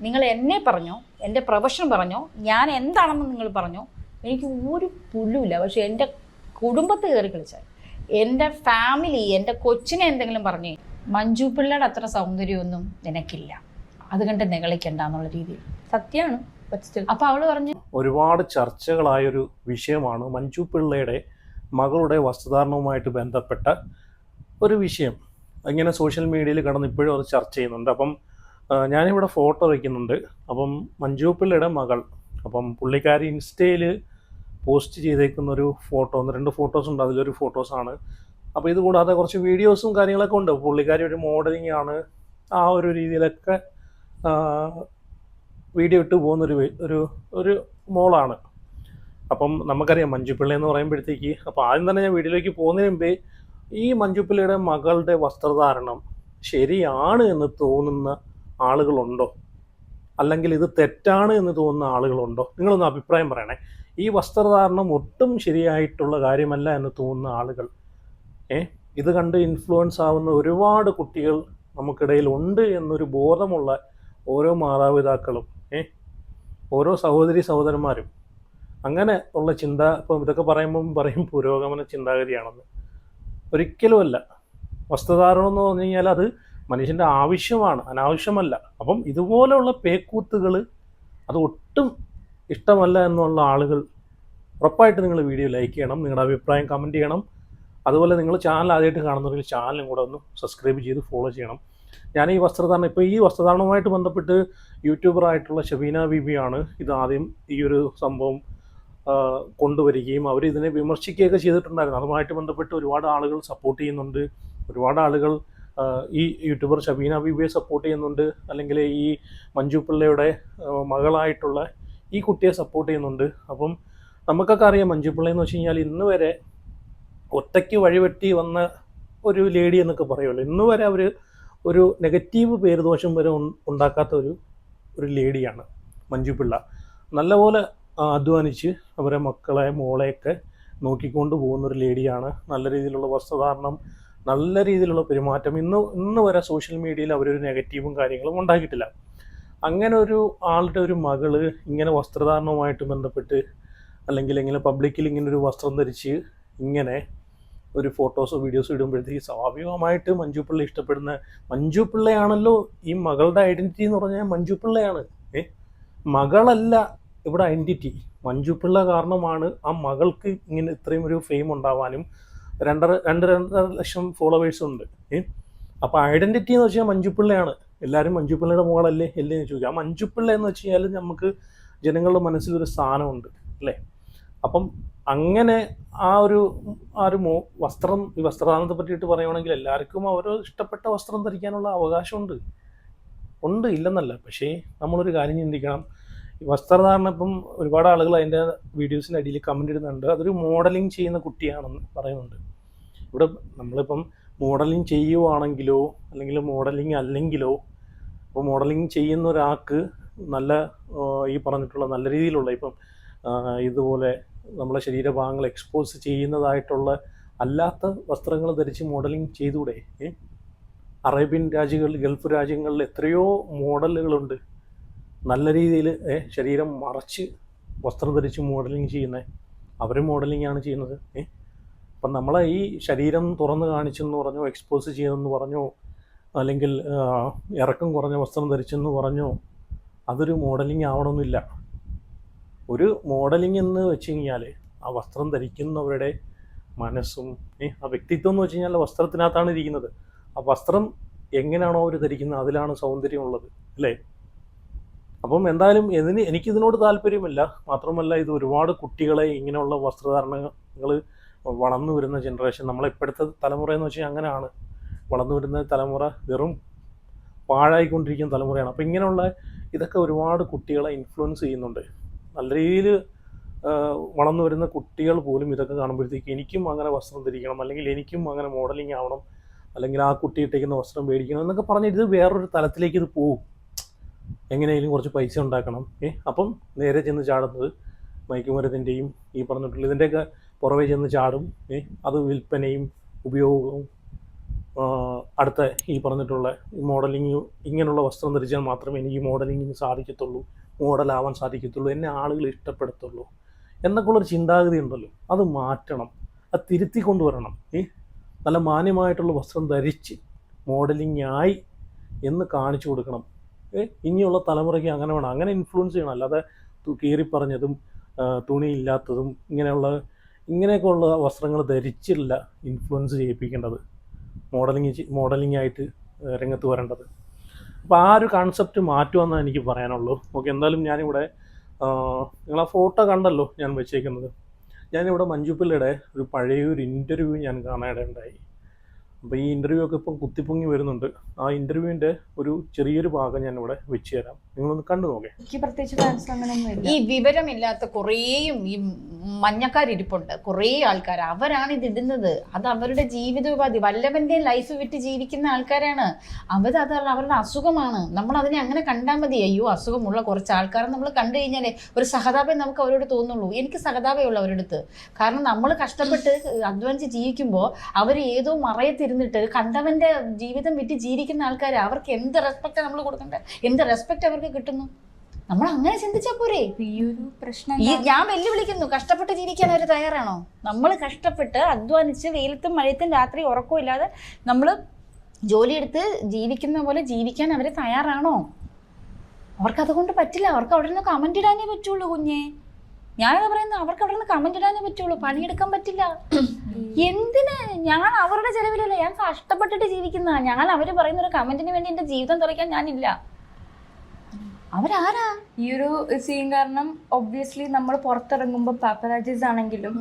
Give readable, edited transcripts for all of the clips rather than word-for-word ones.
നിങ്ങൾ എന്നെ പറഞ്ഞോ, എൻ്റെ പ്രൊഫഷൻ പറഞ്ഞോ, ഞാൻ എന്താണെന്ന് നിങ്ങൾ പറഞ്ഞോ, എനിക്ക് ഒരു പുല്ലുമില്ല. പക്ഷെ എൻ്റെ കുടുംബത്ത് കയറി കളിച്ചാൽ, എൻ്റെ ഫാമിലി, എൻ്റെ കൊച്ചിനെ എന്തെങ്കിലും പറഞ്ഞു, മഞ്ജു പിള്ളയുടെ അത്ര സൗന്ദര്യമൊന്നും നിനക്കില്ല, അതുകൊണ്ട് നിഗളിക്കണ്ട എന്നുള്ള രീതിയിൽ. സത്യമാണ്. അപ്പൊ അവള് പറഞ്ഞു, ഒരുപാട് ചർച്ചകളായൊരു വിഷയമാണ് മഞ്ജു പിള്ളയുടെ മകളുടെ വസ്ത്രധാരണവുമായിട്ട് ബന്ധപ്പെട്ട ഒരു വിഷയം. ഇങ്ങനെ സോഷ്യൽ മീഡിയയിൽ കടന്ന് ഇപ്പോഴും അത് ചർച്ച ചെയ്യുന്നുണ്ട്. അപ്പം ഞാനിവിടെ ഫോട്ടോ വയ്ക്കുന്നുണ്ട്. അപ്പം മഞ്ജു പിള്ളയുടെ മകൾ, അപ്പം പുള്ളിക്കാരി ഇൻസ്റ്റയിൽ പോസ്റ്റ് ചെയ്തേക്കുന്ന ഒരു ഫോട്ടോ, 1-2 ഫോട്ടോസ് ഉണ്ട്. അതിലൊരു ഫോട്ടോസാണ്. അപ്പോൾ ഇത് കൂടാതെ കുറച്ച് വീഡിയോസും കാര്യങ്ങളൊക്കെ ഉണ്ട്. പുള്ളിക്കാരി ഒരു മോഡലിംഗ് ആണ്, ആ ഒരു രീതിയിലൊക്കെ വീഡിയോ ഇട്ട് പോകുന്നൊരു ഒരു മോളാണ്. അപ്പം നമുക്കറിയാം മഞ്ജു പിള്ള എന്ന് പറയുമ്പോഴത്തേക്ക്, അപ്പോൾ ആദ്യം തന്നെ ഞാൻ വീഡിയോയിലേക്ക് പോകുന്നതിന് മുമ്പേ ഈ മഞ്ജു പിള്ളയുടെ മകളുടെ വസ്ത്രധാരണം ശരിയാണ് എന്ന് തോന്നുന്ന ആളുകളുണ്ടോ, അല്ലെങ്കിൽ ഇത് തെറ്റാണ് എന്ന് തോന്നുന്ന ആളുകളുണ്ടോ? നിങ്ങളൊന്ന് അഭിപ്രായം പറയണേ. ഈ വസ്ത്രധാരണം ഒട്ടും ശരിയായിട്ടുള്ള കാര്യമല്ല എന്ന് തോന്നുന്ന ആളുകൾ, ഇത് കണ്ട് ഇൻഫ്ലുവൻസ് ആവുന്ന ഒരുപാട് കുട്ടികൾ നമുക്കിടയിൽ ഉണ്ട് എന്നൊരു ബോധമുള്ള ഓരോ മാതാപിതാക്കളും ഓരോ സഹോദരന്മാരും അങ്ങനെ ഉള്ള ചിന്ത. ഇപ്പം ഇതൊക്കെ പറയും പുരോഗമന ചിന്താഗതിയാണെന്ന്. ഒരിക്കലുമല്ല. വസ്ത്രധാരണം എന്ന് പറഞ്ഞു കഴിഞ്ഞാൽ അത് മനുഷ്യൻ്റെ ആവശ്യമാണ്, അനാവശ്യമല്ല. അപ്പം ഇതുപോലെയുള്ള പേക്കൂത്തുകൾ അത് ഒട്ടും ഇഷ്ടമല്ല എന്നുള്ള ആളുകൾ ഉറപ്പായിട്ട് നിങ്ങൾ വീഡിയോ ലൈക്ക് ചെയ്യണം, നിങ്ങളുടെ അഭിപ്രായം കമൻറ്റ് ചെയ്യണം. അതുപോലെ നിങ്ങൾ ചാനൽ ആദ്യമായിട്ട് കാണുന്നവരെങ്കിൽ ചാനലും കൂടെ ഒന്ന് സബ്സ്ക്രൈബ് ചെയ്ത് ഫോളോ ചെയ്യണം. ഞാൻ ഈ വസ്ത്രധാരണം, ഇപ്പോൾ ഈ വസ്ത്രധാരണവുമായിട്ട് ബന്ധപ്പെട്ട് യൂട്യൂബറായിട്ടുള്ള ഷബീന ബീബിയാണ് ഇതാദ്യം ഈ ഒരു സംഭവം കൊണ്ടുവരികയും അവർ ഇതിനെ വിമർശിക്കുകയൊക്കെ ചെയ്തിട്ടുണ്ടായിരുന്നു. അതുമായിട്ട് ബന്ധപ്പെട്ട് ഒരുപാട് ആളുകൾ സപ്പോർട്ട് ചെയ്യുന്നുണ്ട്, ഒരുപാട് ആളുകൾ ഈ യൂട്യൂബർ ഷബീന ബീബിയെ സപ്പോർട്ട് ചെയ്യുന്നുണ്ട്, അല്ലെങ്കിൽ ഈ മഞ്ജു പിള്ളയുടെ മകളായിട്ടുള്ള ഈ കുട്ടിയെ സപ്പോർട്ട് ചെയ്യുന്നുണ്ട്. അപ്പം നമുക്കൊക്കെ അറിയാം മഞ്ജു പിള്ള എന്ന് വെച്ച് കഴിഞ്ഞാൽ ഇന്ന് വരെ ഒറ്റയ്ക്ക് വഴിവെട്ടി വന്ന ഒരു ലേഡി എന്നൊക്കെ പറയുമല്ലോ. ഇന്ന് വരെ അവർ ഒരു നെഗറ്റീവ് പേര് ദോഷം വരെ ഉണ്ടാക്കാത്ത ഒരു ലേഡിയാണ് മഞ്ജു പിള്ള. നല്ലപോലെ അധ്വാനിച്ച് അവരെ മക്കളെ മോളെയൊക്കെ നോക്കിക്കൊണ്ട് പോകുന്നൊരു ലേഡിയാണ്. നല്ല രീതിയിലുള്ള വസ്ത്രധാരണം, നല്ല രീതിയിലുള്ള പെരുമാറ്റം. ഇന്ന് വരെ സോഷ്യൽ മീഡിയയിൽ അവരൊരു നെഗറ്റീവും കാര്യങ്ങളും ഉണ്ടാക്കിയിട്ടില്ല. അങ്ങനെ ഒരു ആളുടെ ഒരു മകള് ഇങ്ങനെ വസ്ത്രധാരണവുമായിട്ട് ബന്ധപ്പെട്ട്, അല്ലെങ്കിൽ ഇങ്ങനെ പബ്ലിക്കിൽ ഇങ്ങനെ ഒരു വസ്ത്രം ധരിച്ച് ഇങ്ങനെ ഒരു ഫോട്ടോസോ വീഡിയോസോ ഇടുമ്പോഴത്തേക്ക് സ്വാഭാവികമായിട്ട് മഞ്ജു പിള്ള ഇഷ്ടപ്പെടുന്ന, മഞ്ജു പിള്ളയാണല്ലോ ഈ മകളുടെ ഐഡൻറ്റിറ്റി എന്ന് പറഞ്ഞാൽ മഞ്ജു പിള്ളയാണ്. മകളല്ല ഇവിടെ ഐഡൻറ്റിറ്റി. മഞ്ജു പിള്ള കാരണമാണ് ആ മകൾക്ക് ഇങ്ങനെ ഇത്രയും ഒരു ഫെയിം ഉണ്ടാവാനും 2.5 ലക്ഷം ഫോളോവേഴ്സ് ഉണ്ട്. അപ്പോൾ ഐഡൻറ്റിറ്റി എന്ന് വെച്ചാൽ മഞ്ജു പിള്ളയാണ്. എല്ലാവരും മഞ്ജു പിള്ളയുടെ മോളല്ലേ എന്ന് ചോദിക്കുക. ആ മഞ്ജു പിള്ള എന്ന് വെച്ച് കഴിഞ്ഞാൽ നമുക്ക് ജനങ്ങളുടെ മനസ്സിലൊരു സ്ഥാനമുണ്ട് അല്ലേ. അപ്പം അങ്ങനെ ആ ഒരു വസ്ത്രം, ഈ വസ്ത്രധാരണത്തെ പറ്റിയിട്ട് പറയുകയാണെങ്കിൽ എല്ലാവർക്കും അവരോ ഇഷ്ടപ്പെട്ട വസ്ത്രം ധരിക്കാനുള്ള അവകാശമുണ്ട്, ഇല്ലെന്നല്ല. പക്ഷേ നമ്മളൊരു കാര്യം ചിന്തിക്കണം. ഈ വസ്ത്രധാരണം ഇപ്പം ഒരുപാട് ആളുകൾ അതിൻ്റെ വീഡിയോസിൻ്റെ അടിയിൽ കമൻ്റ് ഇടുന്നുണ്ട്, അതൊരു മോഡലിംഗ് ചെയ്യുന്ന കുട്ടിയാണെന്ന് പറയുന്നുണ്ട്. ഇവിടെ നമ്മളിപ്പം മോഡലിംഗ് ചെയ്യുവാണെങ്കിലോ അല്ലെങ്കിൽ മോഡലിംഗ് അല്ലെങ്കിലോ, ഇപ്പോൾ മോഡലിംഗ് ചെയ്യുന്ന ഒരാൾക്ക് നല്ല ഈ പറഞ്ഞിട്ടുള്ള നല്ല രീതിയിലുള്ള ഇപ്പം ഇതുപോലെ നമ്മളെ ശരീരഭാഗങ്ങൾ എക്സ്പോസ് ചെയ്യുന്നതായിട്ടുള്ള അല്ലാത്ത വസ്ത്രങ്ങൾ ധരിച്ച് മോഡലിംഗ് ചെയ്തുകൂടെ? അറേബ്യൻ രാജ്യങ്ങളിൽ, ഗൾഫ് രാജ്യങ്ങളിൽ എത്രയോ മോഡലുകളുണ്ട് നല്ല രീതിയിൽ ശരീരം മറച്ച് വസ്ത്രം ധരിച്ച് മോഡലിംഗ് ചെയ്യുന്നത്. അവർ മോഡലിംഗാണ് ചെയ്യുന്നത്. അപ്പം നമ്മളെ ഈ ശരീരം തുറന്ന് കാണിച്ചെന്ന് പറഞ്ഞോ, എക്സ്പോസ് ചെയ്തെന്ന് പറഞ്ഞോ, അല്ലെങ്കിൽ ഇറക്കം കുറഞ്ഞ വസ്ത്രം ധരിച്ചെന്ന് പറഞ്ഞോ അതൊരു മോഡലിംഗ് ആവണമെന്നില്ല. ഒരു മോഡലിംഗ് എന്ന് വെച്ച് കഴിഞ്ഞാൽ ആ വസ്ത്രം ധരിക്കുന്നവരുടെ മനസ്സും ആ വ്യക്തിത്വം എന്ന് വെച്ച് കഴിഞ്ഞാൽ വസ്ത്രത്തിനകത്താണ് ഇരിക്കുന്നത്. ആ വസ്ത്രം എങ്ങനെയാണോ അവർ ധരിക്കുന്നത് അതിലാണ് സൗന്ദര്യമുള്ളത് അല്ലേ. അപ്പം എന്തായാലും എനിക്കിതിനോട് താല്പര്യമില്ല. മാത്രമല്ല ഇത് ഒരുപാട് കുട്ടികളെ ഇങ്ങനെയുള്ള വസ്ത്രധാരണങ്ങൾ വളർന്നു വരുന്ന ജനറേഷൻ, നമ്മളിപ്പോഴത്തെ തലമുറ എന്ന് വെച്ചാൽ അങ്ങനെയാണ്. വളർന്നു വരുന്ന തലമുറ വെറും പാഴായിക്കൊണ്ടിരിക്കുന്ന തലമുറയാണ്. അപ്പോൾ ഇങ്ങനെയുള്ള ഇതൊക്കെ ഒരുപാട് കുട്ടികളെ ഇൻഫ്ലുവൻസ് ചെയ്യുന്നുണ്ട്. നല്ല രീതിയിൽ വളർന്നു വരുന്ന കുട്ടികൾ പോലും ഇതൊക്കെ കാണുമ്പോഴത്തേക്ക് എനിക്കും അങ്ങനെ വസ്ത്രം ധരിക്കണം, അല്ലെങ്കിൽ എനിക്കും അങ്ങനെ മോഡലിംഗ് ആവണം, അല്ലെങ്കിൽ ആ കുട്ടി ഇട്ടേക്കുന്ന വസ്ത്രം മേടിക്കണം എന്നൊക്കെ പറഞ്ഞിട്ട് ഇത് വേറൊരു തലത്തിലേക്ക് ഇത് പോകും. എങ്ങനെയെങ്കിലും കുറച്ച് പൈസ ഉണ്ടാക്കണം. അപ്പം നേരെ ചെന്ന് ചാടുന്നത് മയക്കുമരുന്നിൻ്റെയും ഈ പറഞ്ഞിട്ടുള്ള ഇതിൻ്റെയൊക്കെ പുറമേ ചെന്ന് ചാടും. അത് വിൽപ്പനയും ഉപയോഗവും അടുത്ത ഈ പറഞ്ഞിട്ടുള്ള ഈ മോഡലിംഗ് ഇങ്ങനെയുള്ള വസ്ത്രം ധരിച്ചാൽ മാത്രമേ എനിക്ക് മോഡലിങ്ങിന് സാധിക്കത്തുള്ളൂ, മോഡലാവാൻ സാധിക്കത്തുള്ളൂ, എന്നെ ആളുകൾ ഇഷ്ടപ്പെടുത്തുള്ളൂ എന്നൊക്കെയുള്ളൊരു ചിന്താഗതി ഉണ്ടല്ലോ, അത് മാറ്റണം, അത് തിരുത്തി കൊണ്ടുവരണം. നല്ല മാന്യമായിട്ടുള്ള വസ്ത്രം ധരിച്ച് മോഡലിംഗ് ആയി എന്ന് കാണിച്ചു കൊടുക്കണം. ഇനിയുള്ള തലമുറയ്ക്ക് അങ്ങനെ വേണം, അങ്ങനെ ഇൻഫ്ലുവൻസ് ചെയ്യണം. അല്ലാതെ കീറിപ്പറഞ്ഞതും തുണിയില്ലാത്തതും ഇങ്ങനെയൊക്കെയുള്ള വസ്ത്രങ്ങൾ ധരിച്ചില്ല ഇൻഫ്ലുവൻസ് ചെയ്യിപ്പിക്കേണ്ടത്, മോഡലിംഗ് ആയിട്ട് രംഗത്ത് വരേണ്ടത്. അപ്പോൾ ആ ഒരു കൺസെപ്റ്റ് മാറ്റുമെന്നാണ് എനിക്ക് പറയാനുള്ളൂ. ഓക്കെ, എന്തായാലും ഞാനിവിടെ നിങ്ങൾ ആ ഫോട്ടോ കണ്ടല്ലോ ഞാൻ വെച്ചേക്കുന്നത്. ഞാനിവിടെ മഞ്ജുപിള്ളയുടെ ഒരു പഴയൊരു ഇൻ്റർവ്യൂ ഞാൻ കാണാനിടയുണ്ടായി. അപ്പോൾ ഈ ഇൻ്റർവ്യൂ ഒക്കെ ഇപ്പം കുത്തിപ്പൊങ്ങി വരുന്നുണ്ട്. ആ ഇൻ്റർവ്യൂവിൻ്റെ ഒരു ചെറിയൊരു ഭാഗം ഞാൻ ഇവിടെ വെച്ച് തരാം, നിങ്ങളൊന്ന് കണ്ടു നോക്കേ. ഈ വിവരമില്ലാത്ത കുറേയും ഈ മഞ്ഞക്കാരിപ്പുണ്ട്, കുറേ ആൾക്കാർ, അവരാണ് ഇത് ഇടുന്നത്. അത് അവരുടെ ജീവിതോപാധി, വല്ലവന്റെ ലൈഫ് വിട്ട് ജീവിക്കുന്ന ആൾക്കാരാണ്. അത് അവരുടെ അസുഖമാണ്. നമ്മൾ അതിനെ അങ്ങനെ കണ്ടാൽ മതി. അയ്യോ, അസുഖമുള്ള കുറച്ച് ആൾക്കാരെ നമ്മൾ കണ്ടു കഴിഞ്ഞാലേ ഒരു സഹതാപം നമുക്ക് അവരോട് തോന്നുള്ളൂ. എനിക്ക് സഹതാപമുള്ള അവരുടെ അടുത്ത്. കാരണം നമ്മൾ കഷ്ടപ്പെട്ട് അധ്വാനിച്ച് ജീവിക്കുമ്പോൾ അവർ ഏതോ മറയത്തിരുന്നിട്ട് കണ്ടവന്റെ ജീവിതം വിറ്റ് ജീവിക്കുന്ന ആൾക്കാർ, അവർക്ക് എന്ത് റെസ്പെക്റ്റാണ് നമ്മൾ കൊടുക്കേണ്ടത്? എന്ത് റെസ്പെക്റ്റ് അവർക്ക് കിട്ടുന്നു? നമ്മൾ അങ്ങനെ ചിന്തിച്ചാൽ പോരെ? ഈ ഒരു പ്രശ്നം ഞാൻ വെല്ലുവിളിക്കുന്നു. കഷ്ടപ്പെട്ട് ജീവിക്കാൻ അവർ തയ്യാറാണോ? നമ്മൾ കഷ്ടപ്പെട്ട് അധ്വാനിച്ച് വെയിലത്തും മഴയത്തും രാത്രി ഉറക്കമില്ലാതെ നമ്മൾ ജോലിയെടുത്ത് ജീവിക്കുന്ന പോലെ ജീവിക്കാൻ അവർ തയ്യാറാണോ? അവർക്ക് അതുകൊണ്ട് പറ്റില്ല. അവർക്ക് അവിടെ നിന്ന് കമന്റ് ഇടാനേ പറ്റുള്ളൂ കുഞ്ഞെ. ഞാനത് പറയുന്നത്, അവർക്ക് അവിടെ നിന്ന് കമന്റ് ഇടാനേ പറ്റുള്ളൂ, പണിയെടുക്കാൻ പറ്റില്ല. എന്തിന്? ഞാൻ അവരുടെ ചെലവിലല്ല, ഞാൻ കഷ്ടപ്പെട്ടിട്ട് ജീവിക്കുന്ന. ഞാൻ അവർ പറയുന്ന ഒരു കമന്റിന് വേണ്ടി എന്റെ ജീവിതം തുറയ്ക്കാൻ ഞാനില്ല. അവരാരാ? ഈ ഒരു സീൻ കാരണം ഒബ്വിയസ്ലി നമ്മൾ പുറത്തിറങ്ങുമ്പോൾ പാപ്പരാജീസ് ആണെങ്കിലും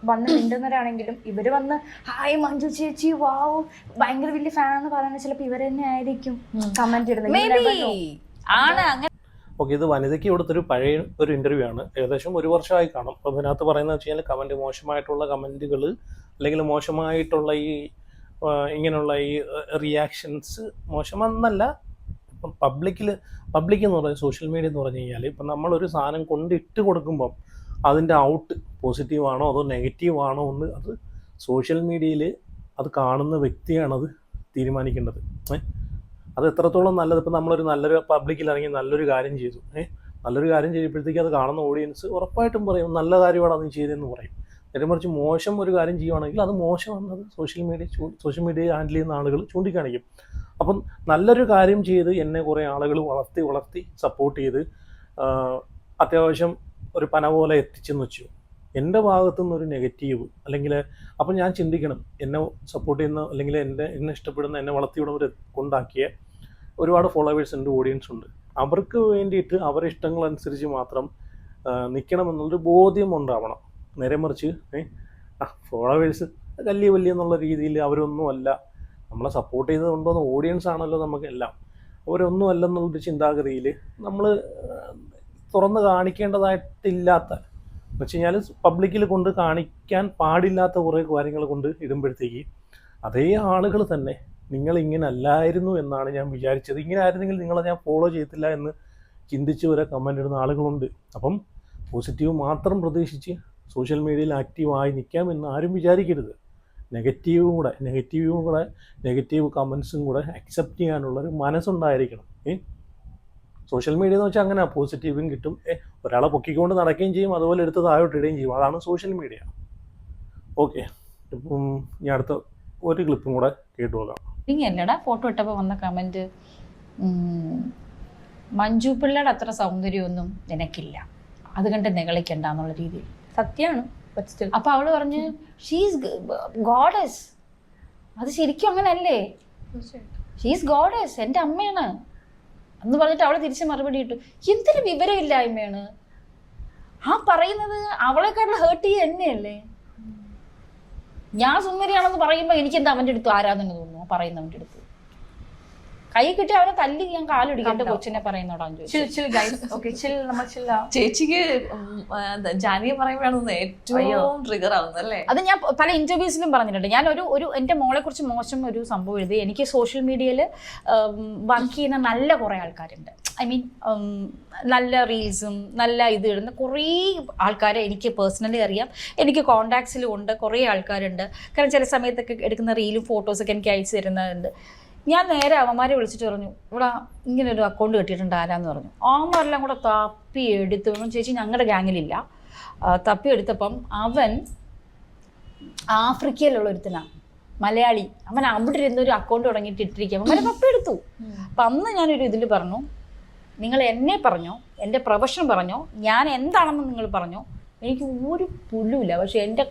വന്ന് മിണ്ടുന്നവരാണെങ്കിലും ഇവര് വന്ന് ഹായ് മഞ്ജു ചേച്ചി വാവ് ഭയങ്കര വലിയ ഫാൻ എന്ന് പറയുന്നത് ചിലപ്പോൾ ഇവർ തന്നെ ആയിരിക്കും കമന്റ് ഇടുന്നത്. ഓക്കെ, ഇത് വനിതയ്ക്ക് കൊടുത്തൊരു പഴയ ഒരു ഇൻ്റർവ്യൂ ആണ്, ഏകദേശം 1 വർഷമായി കാണും. അപ്പോൾ അതിനകത്ത് പറയുന്നത് വെച്ച് കഴിഞ്ഞാൽ കമൻറ്റ്, മോശമായിട്ടുള്ള കമൻറ്റുകൾ അല്ലെങ്കിൽ മോശമായിട്ടുള്ള ഈ ഇങ്ങനെയുള്ള ഈ റിയാക്ഷൻസ് മോശമെന്നല്ല. ഇപ്പം പബ്ലിക് എന്ന് പറയുന്നത്, സോഷ്യൽ മീഡിയ എന്ന് പറഞ്ഞു കഴിഞ്ഞാൽ ഇപ്പം നമ്മളൊരു സാധനം കൊണ്ടിട്ട് കൊടുക്കുമ്പം അതിൻ്റെ ഔട്ട് പോസിറ്റീവാണോ അതോ നെഗറ്റീവാണോ എന്ന് അത് സോഷ്യൽ മീഡിയയിൽ അത് കാണുന്ന വ്യക്തിയാണത് തീരുമാനിക്കേണ്ടത്. അത് എത്രത്തോളം നല്ലത്. ഇപ്പം നമ്മളൊരു നല്ലൊരു പബ്ലിക്കിൽ ഇറങ്ങി നല്ലൊരു കാര്യം ചെയ്തു, നല്ലൊരു കാര്യം ചെയ്യുമ്പോഴത്തേക്ക് അത് കാണുന്ന ഓഡിയൻസ് ഉറപ്പായിട്ടും പറയും നല്ല കാര്യമാണ് അത് ചെയ്തതെന്ന് പറയും. നേരെ മറിച്ച് മോശം ഒരു കാര്യം ചെയ്യുവാണെങ്കിൽ അത് മോശമാണെന്നത് സോഷ്യൽ മീഡിയ ഹാൻഡിൽ ചെയ്യുന്ന ആളുകൾ ചൂണ്ടിക്കാണിക്കും. അപ്പം നല്ലൊരു കാര്യം ചെയ്ത് എന്നെ കുറേ ആളുകൾ വളർത്തി സപ്പോർട്ട് ചെയ്ത് അത്യാവശ്യം ഒരു പന പോലെ എത്തിച്ചെന്ന് വെച്ചു. എൻ്റെ ഭാഗത്തു നിന്നൊരു നെഗറ്റീവ് അല്ലെങ്കിൽ അപ്പം ഞാൻ ചിന്തിക്കണം, എന്നെ സപ്പോർട്ട് ചെയ്യുന്ന അല്ലെങ്കിൽ എന്നെ ഇഷ്ടപ്പെടുന്ന, എന്നെ വളർത്തിവിടുന്നവരെ കൊണ്ടാക്കിയ ഒരുപാട് ഫോളോവേഴ്സ് ഉണ്ട്, ഓഡിയൻസ് ഉണ്ട്. അവർക്ക് വേണ്ടിയിട്ട് അവരുടെ ഇഷ്ടങ്ങളനുസരിച്ച് മാത്രം നിൽക്കണമെന്നുള്ളൊരു ബോധ്യം ഉണ്ടാവണം. നേരെ മറിച്ച് ഫോളോവേഴ്സ് വലിയ എന്നുള്ള രീതിയിൽ അവരൊന്നുമല്ല, നമ്മളെ സപ്പോർട്ട് ചെയ്തത് കൊണ്ടുവന്ന ഓഡിയൻസ് ആണല്ലോ നമുക്കെല്ലാം, അവരൊന്നും അല്ലെന്നുള്ളൊരു ചിന്താഗതിയിൽ നമ്മൾ തുറന്ന് കാണിക്കേണ്ടതായിട്ടില്ലാത്ത എന്ന് വെച്ച് കഴിഞ്ഞാൽ പബ്ലിക്കിൽ കൊണ്ട് കാണിക്കാൻ പാടില്ലാത്ത കുറേ കാര്യങ്ങൾ കൊണ്ട് ഇടുമ്പോഴത്തേക്ക് അതേ ആളുകൾ തന്നെ നിങ്ങളിങ്ങനെ അല്ലായിരുന്നു എന്നാണ് ഞാൻ വിചാരിച്ചത്, ഇങ്ങനെ ആയിരുന്നെങ്കിൽ നിങ്ങളെ ഞാൻ ഫോളോ ചെയ്തില്ല എന്ന് ചിന്തിച്ച് വരെ കമൻ്റ് ഇടുന്ന ആളുകളുണ്ട്. അപ്പം പോസിറ്റീവ് മാത്രം പ്രതീക്ഷിച്ച് സോഷ്യൽ മീഡിയയിൽ ആക്റ്റീവായി നിൽക്കാമെന്ന് ആരും വിചാരിക്കരുത്. നെഗറ്റീവ് കമൻസും കൂടെ അക്സെപ്റ്റ് ചെയ്യാനുള്ളൊരു മനസ്സുണ്ടായിരിക്കണം. സോഷ്യൽ മീഡിയ എന്ന് വെച്ചാൽ അങ്ങനെ പോസിറ്റീവും കിട്ടും, ഒരാളെ പൊക്കിക്കൊണ്ട് നടക്കുകയും ചെയ്യും, അതുപോലെ എടുത്ത് താഴോട്ട് ഇടുകയും ചെയ്യും. അതാണ് സോഷ്യൽ മീഡിയ. ഓക്കെ, ഇപ്പം ഞാൻ അടുത്ത ഒരു ക്ലിപ്പും കൂടെ കേട്ടു നോക്കാം. അല്ലടാ ഫോട്ടോ ഇട്ടപ്പോൾ വന്ന കമന്റ്, മഞ്ജു പിള്ളയുടെ അത്ര സൗന്ദര്യമൊന്നും നിനക്കില്ല, അത് കണ്ട് നിഗളിക്കണ്ടെന്നുള്ള രീതിയിൽ. സത്യമാണ്. അപ്പൊ അവള് പറഞ്ഞ് ഷീസ് ഗോഡസ്. അത് ശരിക്കും അങ്ങനല്ലേ? ഷീസ് ഗോഡസ്, എൻ്റെ അമ്മയാണ് എന്ന് പറഞ്ഞിട്ട് അവള് തിരിച്ച് മറുപടി ഇട്ടു. എന്തൊരു വിവരമില്ലായ്മയാണ് ആ പറയുന്നത്. അവളെക്കാട്ടിൽ ഹേർട്ട് ചെയ്യുക എന്നെയല്ലേ? ഞാൻ സുന്ദരിയാണെന്ന് പറയുമ്പോൾ എനിക്ക് എന്താ അവൻ്റെ അടുത്ത് ആരാധന തോന്നുന്നു? പറയുന്നവൻ്റെ അടുത്ത് കൈ കിട്ടി അവനെ തല്ലി ഞാൻ കാലൊടിക്കട്ടെ കൊച്ചിനെ പറയുന്നോടാന്ന് ചേച്ചിക്ക് ജാനിയെ പറയുമ്പോഴാണ് ഏറ്റവും ട്രിഗർ ആവുന്നത് അല്ലേ? അത് ഞാൻ പല ഇന്റർവ്യൂസിലും പറഞ്ഞിട്ടുണ്ട്. ഞാൻ ഒരു എൻ്റെ മോളെ കുറിച്ച് മോശം ഒരു സംഭവം എഴുതി. എനിക്ക് സോഷ്യൽ മീഡിയയിൽ വർക്ക് ചെയ്യുന്ന നല്ല കുറേ ആൾക്കാരുണ്ട്. ഐ മീൻ നല്ല റീൽസും നല്ല ഇത് ഇടുന്ന കുറേ ആൾക്കാരെ എനിക്ക് പേഴ്സണലി അറിയാം. എനിക്ക് കോണ്ടാക്ട്സിലും ഉണ്ട്, കുറേ ആൾക്കാരുണ്ട്. കാരണം ചില സമയത്തൊക്കെ എടുക്കുന്ന റീലും ഫോട്ടോസൊക്കെ എനിക്ക് അയച്ചു തരുന്നുണ്ട്. ഞാൻ നേരെ അവന്മാരെ വിളിച്ചിട്ട് പറഞ്ഞു, ഇവിടെ ഇങ്ങനെ ഒരു അക്കൗണ്ട് കെട്ടിയിട്ടുണ്ട് ആരാന്ന് പറഞ്ഞു. അവന്മാരെല്ലാം കൂടെ തപ്പി എടുത്തു. ചേച്ചി ഞങ്ങളുടെ ഗ്യാങ്ങിലില്ല. തപ്പി എടുത്തപ്പം അവൻ ആഫ്രിക്കയിലുള്ള ഒരുത്തനാണ്, മലയാളി. അവൻ അവിടെ ഇരുന്നൊരു അക്കൗണ്ട് തുടങ്ങിയിട്ട് ഇട്ടിരിക്കുക. അവന്മാരെ തപ്പി എടുത്തു. അപ്പം അന്ന് ഞാനൊരു ഇതിൽ പറഞ്ഞു, നിങ്ങൾ എന്നെ പറഞ്ഞോ, എൻ്റെ പ്രൊഫഷൻ പറഞ്ഞോ, ഞാൻ എന്താണെന്ന് നിങ്ങൾ പറഞ്ഞോ, എനിക്ക് ഒരു പുല്ലുമില്ല. പക്ഷെ എൻ്റെ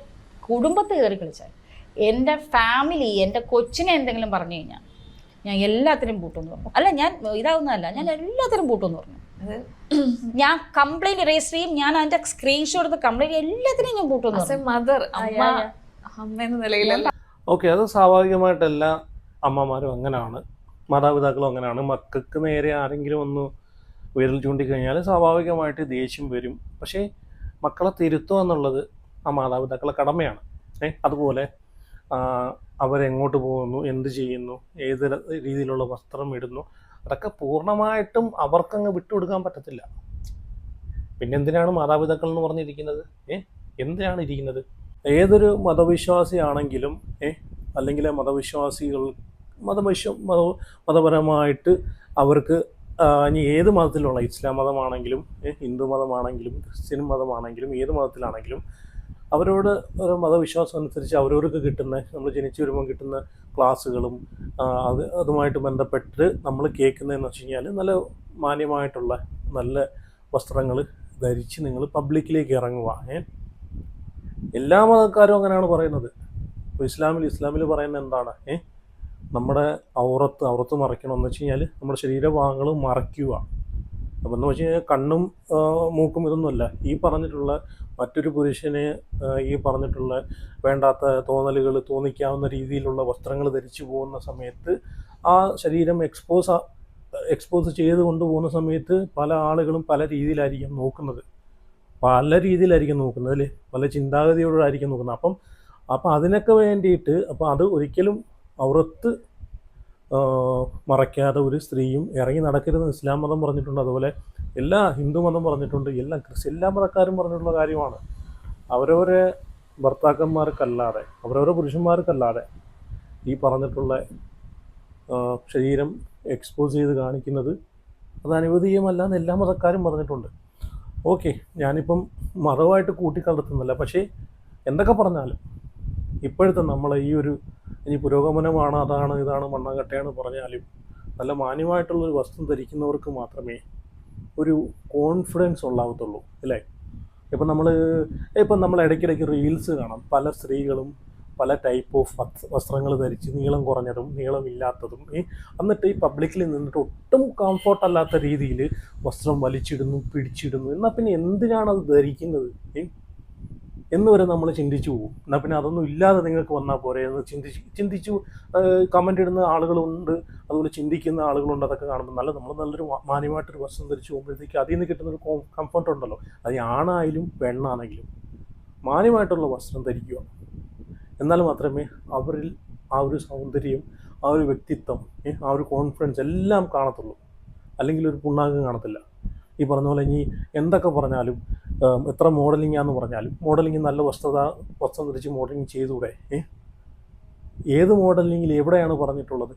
കുടുംബത്തെ കയറി കളിച്ചാൽ, എൻ്റെ ഫാമിലി, എൻ്റെ കൊച്ചിനെ എന്തെങ്കിലും പറഞ്ഞു കഴിഞ്ഞാൽ ഞാൻ എല്ലാത്തിനും പൂട്ടുമെന്ന് പറഞ്ഞു. അല്ല, ഞാൻ ഇതാവുന്നതല്ല, ഞാൻ എല്ലാത്തിനും പൂട്ടുമെന്ന് പറഞ്ഞു. ഞാൻ കംപ്ലൈൻറ്റ് രജിസ്റ്റർ ചെയ്യും, ഞാൻ അതിൻ്റെ സ്ക്രീൻഷോട്ട് എടുത്ത് കംപ്ലൈൻറ്റ് എല്ലാത്തിനും ഞാൻ പൂട്ടുമെന്ന് പറഞ്ഞു. മദർ, അമ്മ എന്ന നിലയിലല്ല. ഓക്കെ, അത് സ്വാഭാവികമായിട്ട് എല്ലാ അമ്മമാരും അങ്ങനെയാണ്, മാതാപിതാക്കളും അങ്ങനെയാണ്. മക്കൾക്ക് നേരെ ആരെങ്കിലും ഒന്ന് വിരൽ ചൂണ്ടിക്കഴിഞ്ഞാൽ സ്വാഭാവികമായിട്ട് ദേഷ്യം വരും. പക്ഷേ മക്കളെ തിരുത്തുക എന്നുള്ളത് ആ മാതാപിതാക്കളുടെ കടമയാണ്. അതുപോലെ അവരെങ്ങോട്ട് പോകുന്നു, എന്ത് ചെയ്യുന്നു, ഏത് രീതിയിലുള്ള വസ്ത്രം ഇടുന്നു, അതൊക്കെ പൂർണ്ണമായിട്ടും അവർക്കങ്ങ് വിട്ടുകൊടുക്കാൻ പറ്റത്തില്ല. പിന്നെ എന്തിനാണ് മാതാപിതാക്കൾ എന്ന് പറഞ്ഞിരിക്കുന്നത്? എന്തിനാണ് ഇരിക്കുന്നത്? ഏതൊരു മതവിശ്വാസിയാണെങ്കിലും അല്ലെങ്കിൽ മതവിശ്വാസികൾ മതപരമായിട്ട് അവർക്ക് ഇനി ഏത് മതത്തിലുള്ള, ഇസ്ലാം മതമാണെങ്കിലും ഹിന്ദു മതമാണെങ്കിലും ക്രിസ്ത്യൻ മതമാണെങ്കിലും ഏത് മതത്തിലാണെങ്കിലും അവരോട് ഒരു മതവിശ്വാസം അനുസരിച്ച് അവരവർക്ക് കിട്ടുന്ന, നമ്മൾ ജനിച്ചു വരുമ്പോൾ കിട്ടുന്ന ക്ലാസ്സുകളും അതുമായിട്ട് ബന്ധപ്പെട്ട് നമ്മൾ കേൾക്കുന്നതെന്ന് വെച്ച് കഴിഞ്ഞാൽ നല്ല മാന്യമായിട്ടുള്ള നല്ല വസ്ത്രങ്ങൾ ധരിച്ച് നിങ്ങൾ പബ്ലിക്കിലേക്ക് ഇറങ്ങുക. എല്ലാ മതക്കാരും അങ്ങനെയാണ് പറയുന്നത്. ഇപ്പോൾ ഇസ്ലാമിൽ പറയുന്നത് എന്താണ്? നമ്മുടെ ഔറത്ത് മറയ്ക്കണമെന്ന് വെച്ച് കഴിഞ്ഞാൽ നമ്മുടെ ശരീരഭാഗങ്ങൾ മറയ്ക്കുക. അപ്പം എന്ന് വെച്ച് കഴിഞ്ഞാൽ കണ്ണും മൂക്കും ഇതൊന്നുമല്ല. ഈ പറഞ്ഞിട്ടുള്ള മറ്റൊരു പുരുഷന് ഈ പറഞ്ഞിട്ടുള്ള വേണ്ടാത്ത തോന്നലുകൾ തോന്നിക്കാവുന്ന രീതിയിലുള്ള വസ്ത്രങ്ങൾ ധരിച്ചു പോകുന്ന സമയത്ത് ആ ശരീരം എക്സ്പോസ് ചെയ്ത് കൊണ്ടുപോകുന്ന സമയത്ത് പല ആളുകളും പല രീതിയിലായിരിക്കും നോക്കുന്നത്. അല്ലേ? പല ചിന്താഗതിയോടായിരിക്കും നോക്കുന്നത്. അപ്പം അതിനൊക്കെ വേണ്ടിയിട്ട് അത് ഒരിക്കലും ഔറത്ത് മറയ്ക്കാതെ ഒരു സ്ത്രീയും ഇറങ്ങി നടക്കരുതെന്ന് ഇസ്ലാം മതം പറഞ്ഞിട്ടുണ്ട്. അതുപോലെ എല്ലാ ഹിന്ദു മതം പറഞ്ഞിട്ടുണ്ട്. എല്ലാ മതക്കാരും പറഞ്ഞിട്ടുള്ള കാര്യമാണ്. അവരവരെ ഭർത്താക്കന്മാർക്കല്ലാതെ, അവരവരെ പുരുഷന്മാർക്കല്ലാതെ ഈ പറഞ്ഞിട്ടുള്ള ശരീരം എക്സ്പോസ് ചെയ്ത് കാണിക്കുന്നത് അത് അനുവദീയമല്ല എല്ലാ മതക്കാരും പറഞ്ഞിട്ടുണ്ട്. ഓക്കെ, ഞാനിപ്പം മതമായിട്ട് കൂട്ടിക്കലർത്തുന്നില്ല. പക്ഷേ എന്തൊക്കെ പറഞ്ഞാലും ഇപ്പോഴത്തെ നമ്മളെ ഇനി പുരോഗമനമാണ്, അതാണ് ഇതാണ് മണ്ണാങ്കട്ടയാണ് പറഞ്ഞാലും നല്ല മാന്യമായിട്ടുള്ളൊരു വസ്ത്രം ധരിക്കുന്നവർക്ക് മാത്രമേ ഒരു കോൺഫിഡൻസ് ഉണ്ടാകത്തുള്ളൂ, അല്ലേ? ഇപ്പം നമ്മൾ ഇടയ്ക്കിടയ്ക്ക് റീൽസ് കാണാം. പല സ്ത്രീകളും പല ടൈപ്പ് ഓഫ് വസ്ത്രങ്ങൾ ധരിച്ച്, നീളം കുറഞ്ഞതും നീളമില്ലാത്തതും, എന്നിട്ട് ഈ പബ്ലിക്കിൽ നിന്നിട്ട് ഒട്ടും കംഫോർട്ട് അല്ലാത്ത രീതിയിൽ വസ്ത്രം വലിച്ചിടുന്നു, പിടിച്ചിടുന്നു. എന്നാൽ പിന്നെ എന്തിനാണ് അത് ധരിക്കുന്നത് എന്ന് വരെ നമ്മൾ ചിന്തിച്ചു പോകും. എന്നാൽ പിന്നെ അതൊന്നും ഇല്ലാതെ നിങ്ങൾക്ക് വന്നാൽ പോരെ എന്ന് ചിന്തിച്ചു കമൻ്റ് ഇടുന്ന ആളുകളുണ്ട്, അതുപോലെ ചിന്തിക്കുന്ന ആളുകളുണ്ട്. അതൊക്കെ കാണുമ്പോൾ നമ്മൾ നല്ലൊരു മാന്യമായിട്ടൊരു വസ്ത്രം ധരിച്ചു പോകുമ്പോഴത്തേക്ക് അതിൽ നിന്ന് കിട്ടുന്നൊരു കംഫർട്ട് ഉണ്ടല്ലോ. അത് ആണായാലും പെണ്ണാണെങ്കിലും മാന്യമായിട്ടുള്ള വസ്ത്രം ധരിക്കുക. എന്നാൽ മാത്രമേ അവരിൽ ആ ഒരു സൗന്ദര്യം, ആ ഒരു വ്യക്തിത്വം, ആ ഒരു കോൺഫിഡൻസ് എല്ലാം കാണത്തുള്ളൂ. അല്ലെങ്കിൽ ഒരു പുണ്ണാകം കാണത്തില്ല. ഈ പറഞ്ഞ പോലെ ഇനി എന്തൊക്കെ പറഞ്ഞാലും, എത്ര മോഡലിംഗാന്ന് പറഞ്ഞാലും, മോഡലിംഗ് നല്ല വസ്ത്രം ധരിച്ച് മോഡലിംഗ് ചെയ്തുകൂടെ? ഏത് മോഡലിംഗിൽ എവിടെയാണ് പറഞ്ഞിട്ടുള്ളത്?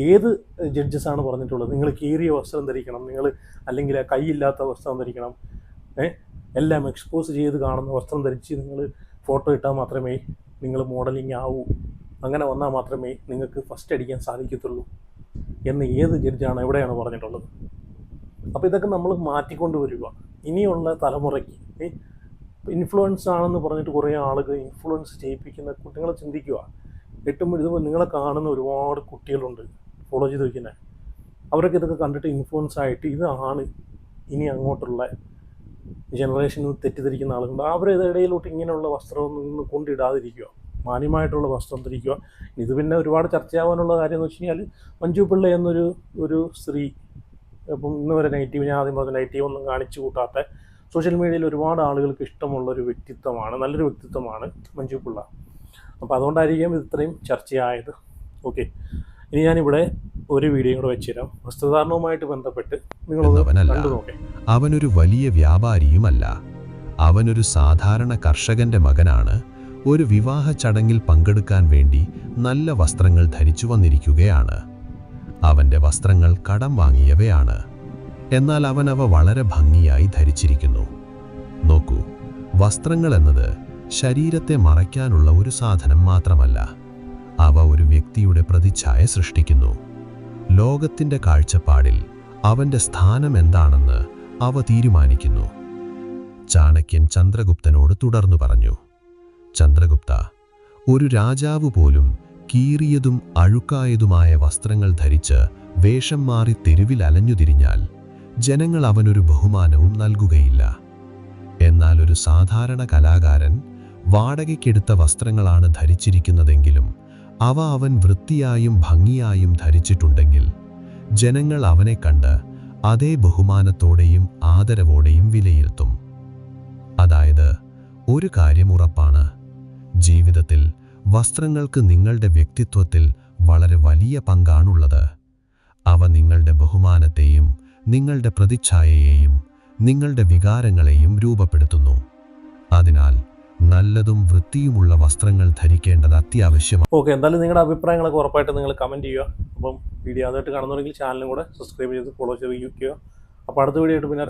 ഏത് ജഡ്ജസാണ് പറഞ്ഞിട്ടുള്ളത് നിങ്ങൾ കീറിയ വസ്ത്രം ധരിക്കണം, നിങ്ങൾ അല്ലെങ്കിൽ കൈയില്ലാത്ത വസ്ത്രം ധരിക്കണം, എല്ലാം എക്സ്പോസ് ചെയ്ത് കാണുന്ന വസ്ത്രം ധരിച്ച് നിങ്ങൾ ഫോട്ടോ ഇട്ടാൽ മാത്രമേ നിങ്ങൾ മോഡലിംഗ് ആവൂ, അങ്ങനെ വന്നാൽ മാത്രമേ നിങ്ങൾക്ക് ഫസ്റ്റ് അടിക്കാൻ സാധിക്കത്തുള്ളൂ എന്ന് ഏത് ജഡ്ജാണ് എവിടെയാണ് പറഞ്ഞിട്ടുള്ളത്? അപ്പോൾ ഇതൊക്കെ നമ്മൾ മാറ്റിക്കൊണ്ട് വരിക. ഇനിയുള്ള തലമുറയ്ക്ക് ഇൻഫ്ലുവൻസ് ആണെന്ന് പറഞ്ഞിട്ട് കുറേ ആളുകൾ ഇൻഫ്ലുവൻസ് ചെയ്യിപ്പിക്കുന്ന കുട്ടികളെ ചിന്തിക്കുക. ഇതുപോലെ നിങ്ങളെ കാണുന്ന ഒരുപാട് കുട്ടികളുണ്ട് ഫോളോ ചെയ്ത് വയ്ക്കുന്നത്. അവരൊക്കെ ഇതൊക്കെ കണ്ടിട്ട് ഇൻഫ്ലുവൻസ് ആയിട്ട് ഇതാണ് ഇനി അങ്ങോട്ടുള്ള ജനറേഷനിൽ തെറ്റിദ്ധരിക്കുന്ന ആളുകളുണ്ട്. അവരുടെ ഇടയിലോട്ട് ഇങ്ങനെയുള്ള വസ്ത്രമൊന്നും കൊണ്ടിടാതിരിക്കുക, മാന്യമായിട്ടുള്ള വസ്ത്രം ധരിക്കുക. ഇത് പിന്നെ ഒരുപാട് ചർച്ചയാവാനുള്ള കാര്യം എന്ന് വെച്ച് കഴിഞ്ഞാൽ മഞ്ജു പിള്ള എന്നൊരു സ്ത്രീ, ഇപ്പം ഇന്ന് വരെ നെഗറ്റീവ്, ഞാൻ ആദ്യം പറഞ്ഞ നെഗറ്റീവ് ഒന്നും കാണിച്ചു കൂട്ടാത്ത, സോഷ്യൽ മീഡിയയിൽ ഒരുപാട് ആളുകൾക്ക് ഇഷ്ടമുള്ളൊരു വ്യക്തിത്വമാണ്, നല്ലൊരു വ്യക്തിത്വമാണ് മഞ്ജു പിള്ള. അപ്പോൾ അതുകൊണ്ടായിരിക്കും ഇത് ഇത്രയും ചർച്ചയായത്. ഓക്കെ, ഇനി ഞാനിവിടെ ഒരു വീഡിയോ കൂടെ വെച്ചുതരാം. വസ്ത്രധാരണവുമായിട്ട് ബന്ധപ്പെട്ട് നിങ്ങളൊന്ന് എന്നവനല്ല. കണ്ടു നോക്കേ. അവനൊരു വലിയ വ്യാപാരിയുമല്ല. അവനൊരു സാധാരണ കർഷകന്റെ മകനാണ്. ഒരു വിവാഹ ചടങ്ങിൽ പങ്കെടുക്കാൻ വേണ്ടി നല്ല വസ്ത്രങ്ങൾ ധരിച്ചു വന്നിരിക്കുകയാണ്. അവന്റെ വസ്ത്രങ്ങൾ കടം വാങ്ങിയവയാണ്. എന്നാൽ അവനവ വളരെ ഭംഗിയായി ധരിച്ചിരിക്കുന്നു. നോക്കൂ, വസ്ത്രങ്ങൾ എന്നത് ശരീരത്തെ മറയ്ക്കാനുള്ള ഒരു സാധനം മാത്രമല്ല. അവ ഒരു വ്യക്തിയുടെ പ്രതിച്ഛായ സൃഷ്ടിക്കുന്നു. ലോകത്തിന്റെ കാഴ്ചപ്പാടിൽ അവന്റെ സ്ഥാനം എന്താണെന്ന് അവ തീരുമാനിക്കുന്നു. ചാണക്യൻ ചന്ദ്രഗുപ്തനോട് തുടർന്നു പറഞ്ഞു, ചന്ദ്രഗുപ്ത, ഒരു രാജാവ് പോലും കീറിയതും അഴുക്കായതുമായ വസ്ത്രങ്ങൾ ധരിച്ച് വേഷം മാറി തെരുവിൽ അലഞ്ഞുതിരിഞ്ഞാൽ ജനങ്ങൾ അവനൊരു ബഹുമാനവും നൽകുകയില്ല. എന്നാൽ ഒരു സാധാരണ കലാകാരൻ വാടകയ്ക്കെടുത്ത വസ്ത്രങ്ങളാണ് ധരിച്ചിരിക്കുന്നതെങ്കിലും അവ അവൻ വൃത്തിയായും ഭംഗിയായും ധരിച്ചിട്ടുണ്ടെങ്കിൽ ജനങ്ങൾ അവനെ കണ്ട് അതേ ബഹുമാനത്തോടെയും ആദരവോടെയും വിലയിരുത്തും. അതായത്, ഒരു കാര്യം ഉറപ്പാണ്, ജീവിതത്തിൽ വസ്ത്രങ്ങൾക്ക് നിങ്ങളുടെ വ്യക്തിത്വത്തിൽ വളരെ വലിയ പങ്കാണുള്ളത്. അവ നിങ്ങളുടെ ബഹുമാനത്തെയും നിങ്ങളുടെ പ്രതിച്ഛായയെയും നിങ്ങളുടെ വികാരങ്ങളെയും രൂപപ്പെടുത്തുന്നു. അതിനാൽ നല്ലതും വൃത്തിയുമുള്ള വസ്ത്രങ്ങൾ ധരിക്കേണ്ടത് അത്യാവശ്യമാണ്. ഓക്കെ, എന്തായാലും നിങ്ങളുടെ അഭിപ്രായങ്ങളൊക്കെ ഉറപ്പായിട്ട് നിങ്ങൾ കമൻറ്റ് ചെയ്യുക. അപ്പം വീഡിയോ ആദ്യമായിട്ട് കാണുന്നുണ്ടെങ്കിൽ ചാനലും കൂടെ സബ്സ്ക്രൈബ് ചെയ്ത് ഫോളോ ചെയ്ത് വയ്ക്കുക. അപ്പോൾ അടുത്ത വീഡിയോ ആയിട്ട് പിന്നെ